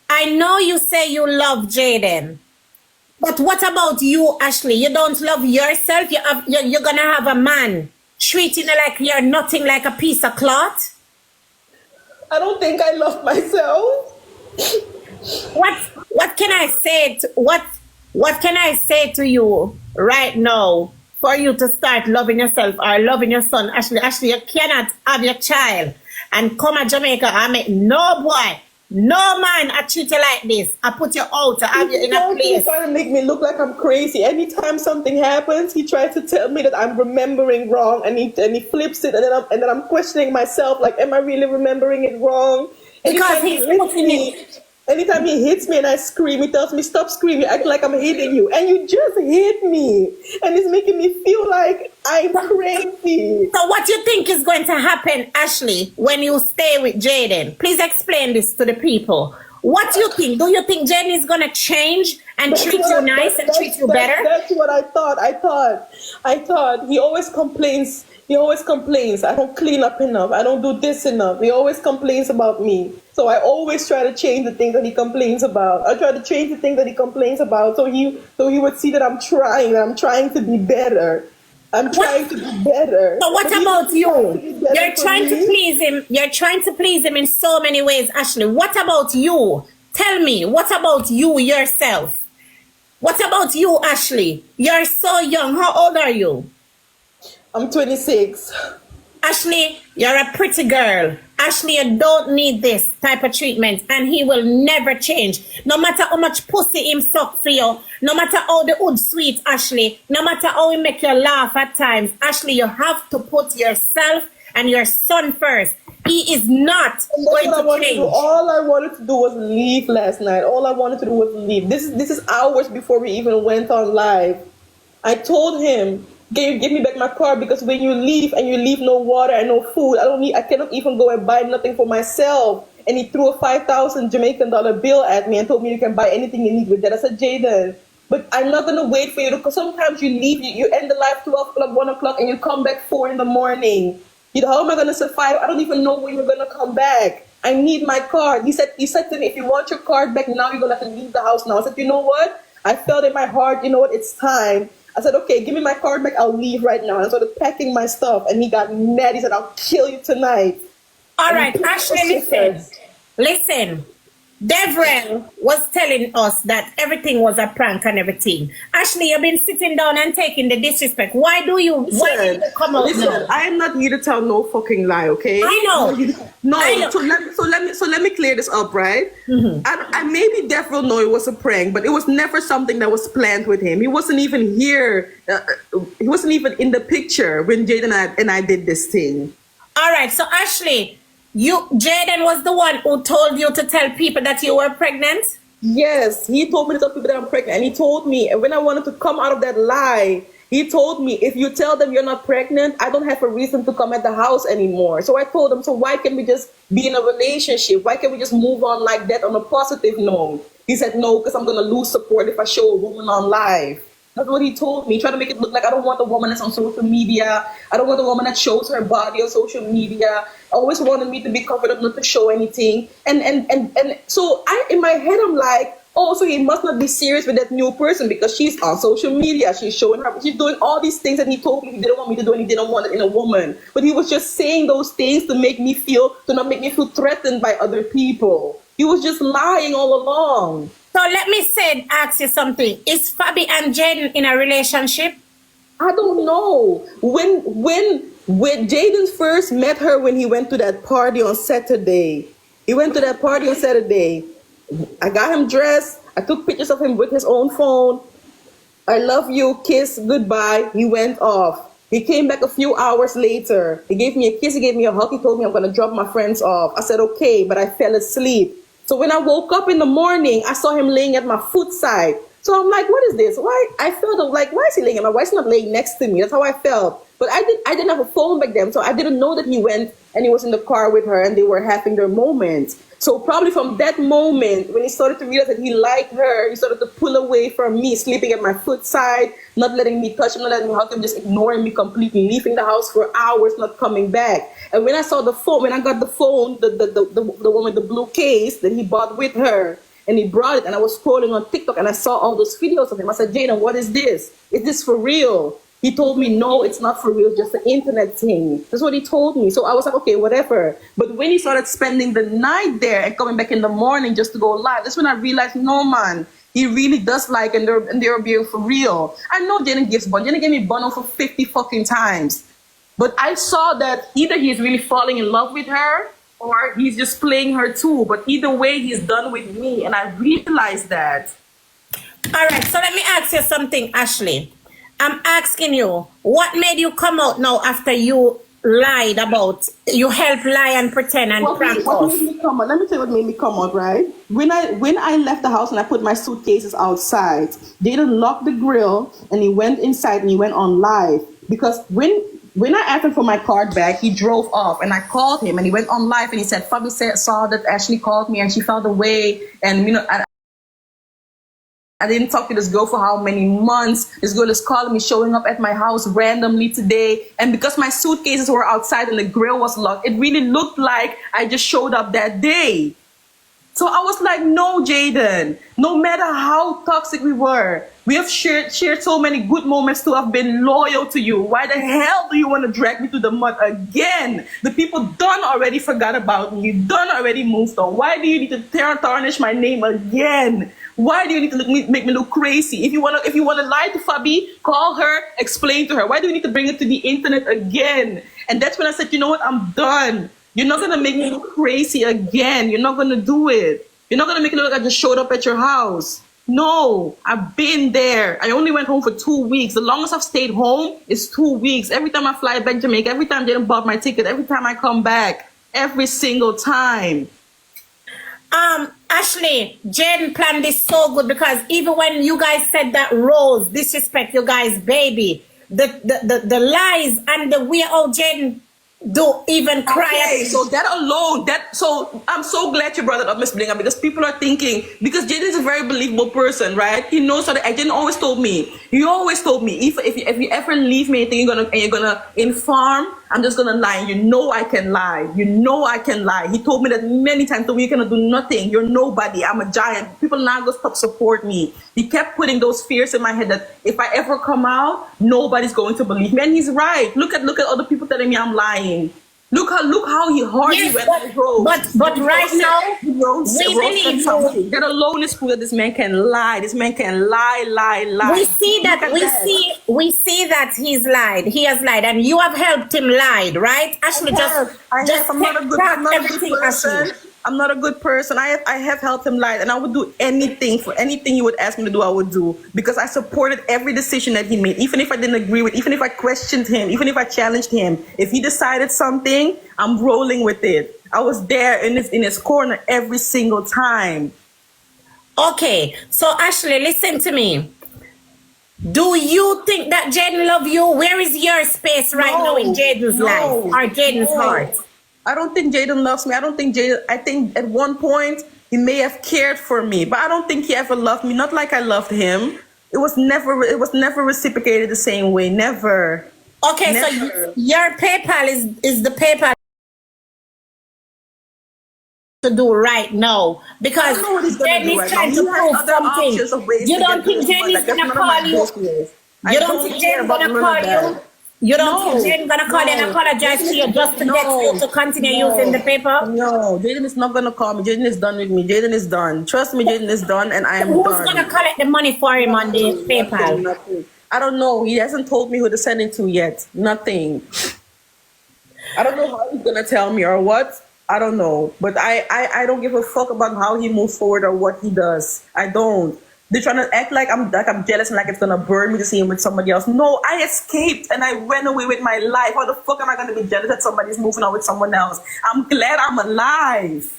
I know you say you love Jaydenn, but what about you, Ashley? You don't love yourself? You're gonna have a man treating you like you're nothing, like a piece of cloth? I don't think I love myself. What can I say what can I say to you right now for you to start loving yourself or loving your son? Ashley, you cannot have your child and come to Jamaica and make no boy, no man I treat you like this. I put you out, I have you in a place. He's trying to make me look like I'm crazy. Anytime something happens, he tries to tell me that I'm remembering wrong, and he flips it, and then I'm questioning myself, like, am I really remembering it wrong? Because he's putting it. Anytime he hits me and I scream, he tells me, stop screaming, acting like I'm hitting you. And you just hit me. And it's making me feel like I'm crazy. So what do you think is going to happen, Ashley, when you stay with Jaydenn? Please explain this to the people. What do you think? Do you think Jaydenn is going to change and treat you nice and treat you better? That's what I thought. I thought he always complains. He always complains. I don't clean up enough. I don't do this enough. He always complains about me. So I always try to change the things that he complains about. I try to change the things that he complains about, so he would see that I'm trying to be better. I'm trying to be better. So what about you? You're trying to please him. You're trying to please him in so many ways, Ashley. What about you? Tell me, what about you yourself? What about you, Ashley? You're so young. How old are you? I'm 26. Ashley, you're a pretty girl. Ashley, you don't need this type of treatment, and he will never change. No matter how much pussy him suck for you, no matter how the wood sweet, Ashley, no matter how he make you laugh at times, Ashley, you have to put yourself and your son first. He is not going to change. All I wanted to do was leave last night. All I wanted to do was leave. This is hours before we even went on live. I told him, give me back my car, because when you leave and you leave no water and no food, I cannot even go and buy nothing for myself. And he threw a 5,000 Jamaican dollar bill at me and told me you can buy anything you need with that. I said, Jaydenn, but I'm not gonna wait for you, because sometimes you leave, you end the live 12 o'clock, 1 o'clock, and you come back 4 in the morning. You know, how am I gonna survive? I don't even know when you're gonna come back. I need my card. He said to me, if you want your card back now, you're gonna have to leave the house now. I said, you know what? I felt in my heart, you know what, it's time. I said, okay, give me my card back. I'll leave right now. And I started packing my stuff. And he got mad. He said, I'll kill you tonight. All right, Ashley, listen. Devrel was telling us that everything was a prank and everything. Ashley, you've been sitting down and taking the disrespect. Why do you come out now? I am not here to tell no fucking lie, okay? I know. No, I know. So let me clear this up, right? Mm-hmm. I maybe Devrel know it was a prank, but it was never something that was planned with him. He wasn't even here. He wasn't even in the picture when Jaydenn and I did this thing. All right, so Ashley, Jaydenn was the one who told you to tell people that you were pregnant? Yes, he told me to tell people that I'm pregnant. And he told me, and when I wanted to come out of that lie, he told me, if you tell them you're not pregnant, I don't have a reason to come at the house anymore. So I told him, so why can't we just be in a relationship? Why can't we just move on like that on a positive note? He said, no, because I'm going to lose support if I show a woman on live. That's what he told me. He tried to make it look like I don't want a woman that's on social media. I don't want a woman that shows her body on social media. Always wanted me to be covered up, not to show anything. And so in my head, I'm like, oh, so he must not be serious with that new person because she's on social media. She's showing her, she's doing all these things that he told me he didn't want me to do, and he didn't want it in a woman. But he was just saying those things to not make me feel threatened by other people. He was just lying all along. So let me ask you something. Is Fabi and Jaydenn in a relationship? I don't know. When Jaydenn first met her, when he went to that party on Saturday, I got him dressed. I took pictures of him with his own phone. I love you, kiss, goodbye. He went off. He came back a few hours later. He gave me a kiss. He gave me a hug. He told me I'm going to drop my friends off. I said, okay, but I fell asleep. So when I woke up in the morning, I saw him laying at my foot side. So I'm like, what is this? Why? I felt like, why is he laying at my, why is he not laying next to me? That's how I felt. But I didn't have a phone back then, so I didn't know that he went and he was in the car with her and they were having their moments. So probably from that moment, when he started to realize that he liked her, he started to pull away from me, sleeping at my foot side, not letting me touch him, not letting me hug him, just ignoring me completely, leaving the house for hours, not coming back. And when I saw the phone, when I got the phone, the one with the blue case that he bought with her, and he brought it, and I was scrolling on TikTok, and I saw all those videos of him. I said, Jaydenn, what is this? Is this for real? He told me, no, it's not for real, it's just an internet thing. That's what he told me. So I was like, okay, whatever. But when he started spending the night there and coming back in the morning just to go live, that's when I realized, no, man, he really does like, and they're being for real. I know Jaydenn gives bun. Jaydenn gave me bun for 50 fucking times. But I saw that either he's really falling in love with her or he's just playing her too. But either way, he's done with me. And I realized that. All right, so let me ask you something, Ashley. I'm asking you, what made you come out now after you lied about, you helped lie and pretend and prank what us? made me come out? Let me tell you what made me come out, right? When I left the house and I put my suitcases outside, they didn't lock the grill and he went inside and he went on live. Because when I asked him for my card back, he drove off and I called him and he went on live and he said, Fabi saw that Ashley called me and she felt away and, you know, I didn't talk to this girl for how many months. This girl is calling me, showing up at my house randomly today. And because my suitcases were outside and the grill was locked, it really looked like I just showed up that day. So I was like, no, Jaydenn, no matter how toxic we were, we have shared so many good moments to have been loyal to you. Why the hell do you want to drag me to the mud again? The people done already forgot about me. You done already moved on. Why do you need to tarnish my name again? Why do you need to make me look crazy? If you wanna lie to Fabi, call her, explain to her. Why do you need to bring it to the internet again? And that's when I said, you know what, I'm done. You're not gonna make me look crazy again. You're not gonna do it. You're not gonna make it look like I just showed up at your house. No, I've been there. I only went home for 2 weeks. The longest I've stayed home is 2 weeks. Every time I fly back to Jamaica, every time Jaydenn bought my ticket, every time I come back, every single time. Ashley, Jaydenn planned this so good because even when you guys said that Rose disrespect you guys, baby, the lies and the way how Jaydenn do even cry. Okay, so that alone, so I'm so glad you brought it up, Miss Blinga, because people are thinking, because Jaydenn is a very believable person, right? He knows that Jaydenn always told me, you always told me, if you ever leave me and you're gonna inform, I'm just gonna lie. You know I can lie. You know I can lie. He told me that many times. Told me you cannot do nothing. You're nobody. I'm a giant. People now go stop support me. He kept putting those fears in my head that if I ever come out, nobody's going to believe me. And he's right. Look at other people telling me I'm lying. Look how he hardly went on the road. But right now, we believe you. That alone is proof that this man can lie. This man can lie. We see that. We see that he's lied. He has lied, and you have helped him lie, right? Ashley, I'm not a good person. I'm not a good person. I have helped him lie, and I would do anything you would ask me to do. I would do, because I supported every decision that he made, even if I didn't agree with, even if I questioned him, even if I challenged him. If he decided something, I'm rolling with it. I was there in his corner every single time. Okay, so Ashley, listen to me. Do you think that Jaydenn love you? Where is your space right now in Jaydenn's life or Jaydenn's heart? I don't think Jaydenn loves me. I think at one point he may have cared for me, but I don't think he ever loved me. Not like I loved him. It was never reciprocated the same way. Never. Okay, never. So your PayPal is the PayPal to do right now, because Jaydenn is trying to prove something. You don't think Jaydenn is gonna call you? You don't think Jaydenn gonna call you? You don't think Jaydenn gonna call you and apologize to you just to get you to continue using the paper? No, Jaydenn is not gonna call me. Jaydenn is done with me. Jaydenn is done. Trust me, Jaydenn is done, and I am done. Who's gonna collect the money for him on the PayPal? Nothing. I don't know. He hasn't told me who to send it to yet. Nothing. I don't know how he's gonna tell me or what. I don't know. But I don't give a fuck about how he moves forward or what he does. I don't. They're trying to act like I'm jealous and like it's gonna burn me to see him with somebody else. No, I escaped and I went away with my life. How the fuck am I gonna be jealous that somebody's moving on with someone else? I'm glad I'm alive.